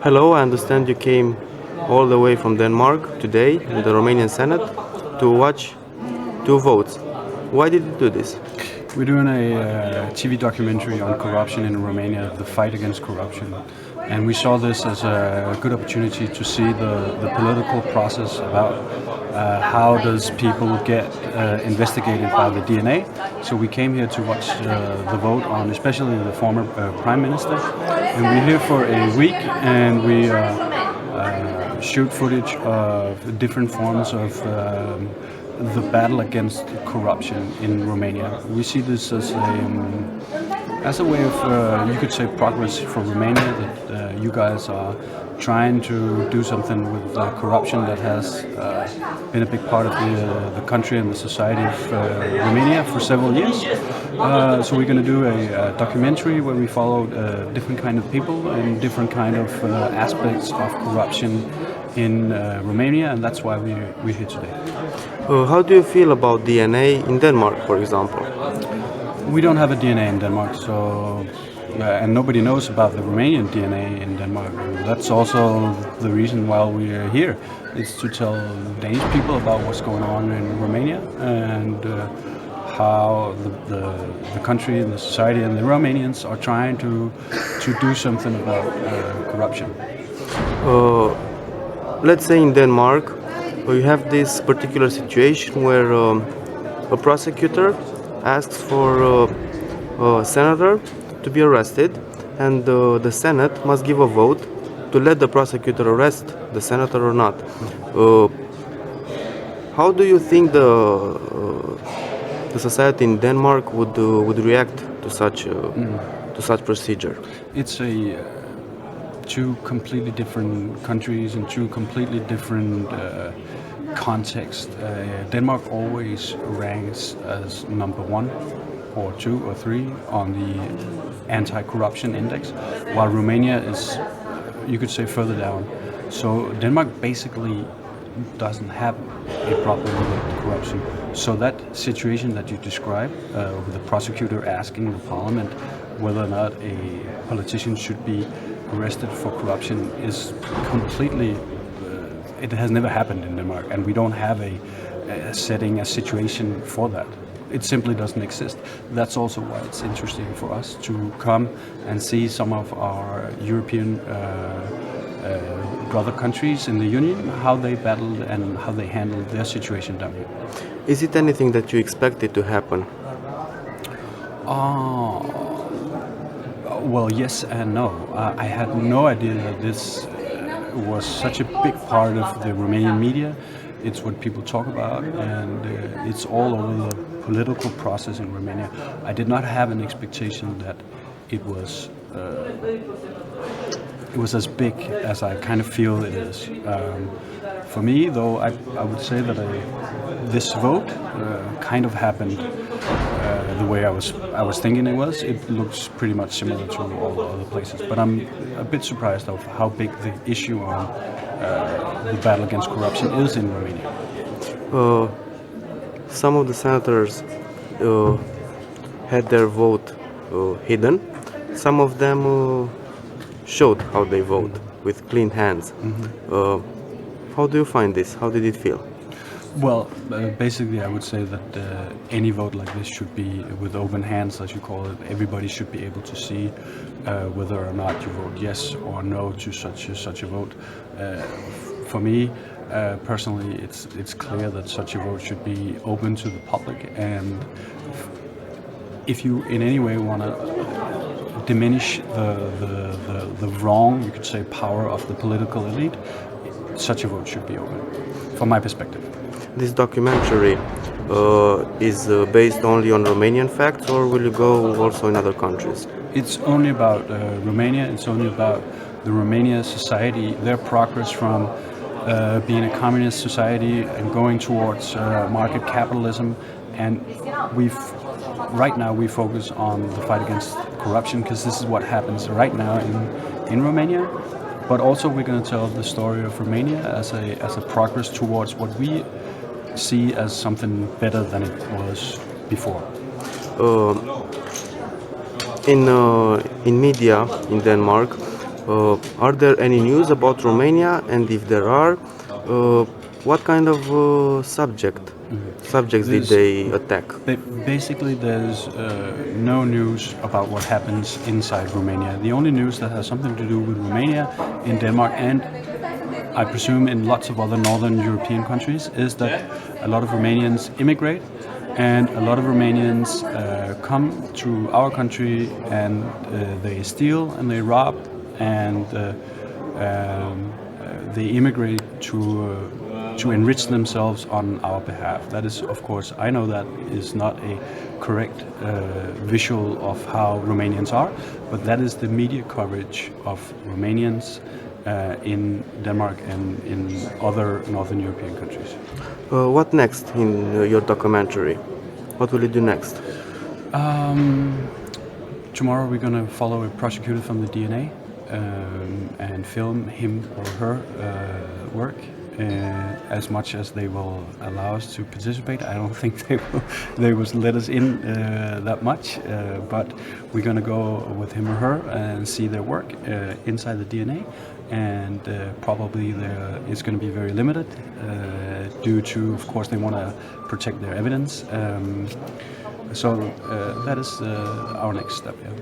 Hello, I understand you came all the way from Denmark today in the Romanian Senate to watch two votes. Why did you do this? We're doing a TV documentary on corruption in Romania, the fight against corruption. And we saw this as a good opportunity to see the political process about how does people get investigated by the DNA. So we came here to watch the vote on especially the former Prime Minister. And we're here for a week and we shoot footage of different forms of the battle against corruption in Romania. We see this as a way of, you could say, progress for Romania, that you guys are trying to do something with corruption that has been a big part of the country and the society of Romania for several years. So we're going to do a documentary where we follow different kind of people and different kind of aspects of corruption in Romania, and that's why we're here today. How do you feel about DNA in Denmark, for example? We don't have a DNA in Denmark, so and nobody knows about the Romanian DNA in Denmark. That's also the reason why we're here, is to tell Danish people about what's going on in Romania and how the country and the society and the Romanians are trying to do something about corruption. Let's say in Denmark, you have this particular situation where a prosecutor asks for a senator to be arrested, and the Senate must give a vote to let the prosecutor arrest the senator or not. How do you think the society in Denmark would react to such procedure? It's two completely different countries and two completely different contexts. Denmark always ranks as number 1 or 2 or 3 on the anti-corruption index, while Romania is, you could say, further down. So Denmark basically doesn't have a problem with corruption. So that situation that you describe, with the prosecutor asking the parliament whether or not a politician should be arrested for corruption, is completely, it has never happened in Denmark, and we don't have a setting, a situation for that. It simply doesn't exist. That's also why it's interesting for us to come and see some of our European brother countries in the Union, how they battled and how they handled their situation down here. Is it anything that you expected to happen? Well, yes and no. I had no idea that this was such a big part of the Romanian media. It's what people talk about, and it's all over the political process in Romania. I did not have an expectation that it was as big as I kind of feel it is. For me, though, I would say that this vote kind of happened the way I was thinking it was. It looks pretty much similar to all the other places, but I'm a bit surprised of how big the issue on the battle against corruption is in Romania. Some of the senators had their vote hidden. Some of them showed how they vote with clean hands. How do you find this? How did it feel? Well, basically I would say that any vote like this should be with open hands, as you call it. Everybody should be able to see whether or not you vote yes or no to such a vote. For me, personally, it's clear that such a vote should be open to the public, and if you in any way want to diminish the wrong, you could say, power of the political elite, such a vote should be open, from my perspective. This documentary is based only on Romanian facts, or will you go also in other countries? It's only about Romania. It's only about the Romania society, their progress from being a communist society and going towards market capitalism. And right now we focus on the fight against corruption, because this is what happens right now in Romania. But also we're going to tell the story of Romania as a progress towards what we see as something better than it was before. In media in Denmark, Are there any news about Romania? And if there are, what kind of subjects did they attack? Basically, there's no news about what happens inside Romania. The only news that has something to do with Romania in Denmark, and I presume in lots of other northern European countries, is that a lot of Romanians immigrate, and a lot of Romanians come to our country, and they steal and they rob, and they immigrate to enrich themselves on our behalf. That is, of course, I know that is not a correct visual of how Romanians are, but that is the media coverage of Romanians in Denmark and in other Northern European countries. What next in your documentary? What will you do next? Tomorrow we're going to follow a prosecutor from the DNA and film him or her work. As much as they will allow us to participate. I don't think they will let us in that much, but we're going to go with him or her and see their work inside the DNA, and probably it's going to be very limited due to, of course, they want to protect their evidence. So that is our next step. Yeah.